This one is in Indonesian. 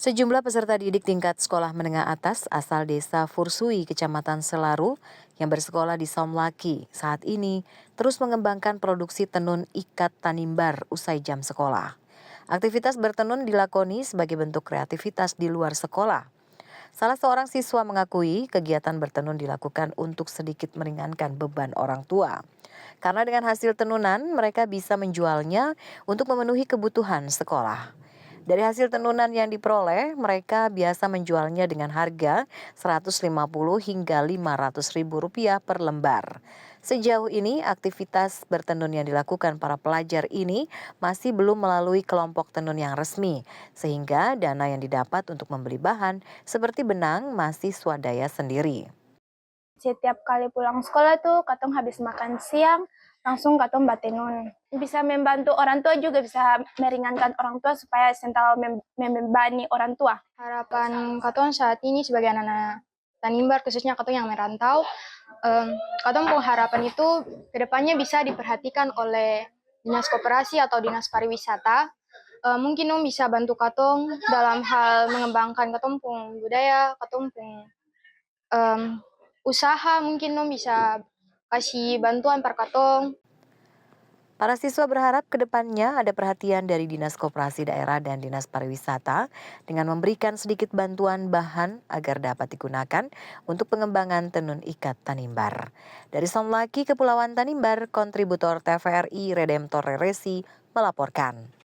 Sejumlah peserta didik tingkat sekolah menengah atas asal desa Fursui, Kecamatan Selaru, yang bersekolah di Somlaki saat ini terus mengembangkan produksi tenun ikat tanimbar usai jam sekolah. Aktivitas bertenun dilakoni sebagai bentuk kreativitas di luar sekolah. Salah seorang siswa mengakui kegiatan bertenun dilakukan untuk sedikit meringankan beban orang tua. Karena dengan hasil tenunan mereka bisa menjualnya untuk memenuhi kebutuhan sekolah. Dari hasil tenunan yang diperoleh, mereka biasa menjualnya dengan harga 150 hingga 500 ribu rupiah per lembar. Sejauh ini, aktivitas bertenun yang dilakukan para pelajar ini masih belum melalui kelompok tenun yang resmi, sehingga dana yang didapat untuk membeli bahan seperti benang masih swadaya sendiri. Setiap kali pulang sekolah tuh katong habis makan siang, langsung katong batenun. Bisa membantu orang tua juga bisa meringankan orang tua supaya sental membebani orang tua. Harapan katong saat ini sebagai anak-anak Tanimbar, khususnya katong yang merantau, katong harapan itu kedepannya bisa diperhatikan oleh dinas koperasi atau dinas pariwisata. Mungkin dong bisa bantu katong dalam hal mengembangkan katong pung budaya, katong pung usaha, mungkin dong bisa kasih bantuan per katong. Para siswa berharap ke depannya ada perhatian dari Dinas Koperasi Daerah dan Dinas Pariwisata dengan memberikan sedikit bantuan bahan agar dapat digunakan untuk pengembangan tenun ikat Tanimbar. Dari Somlaki, Kepulauan Tanimbar, kontributor TVRI Redemptor Reresi melaporkan.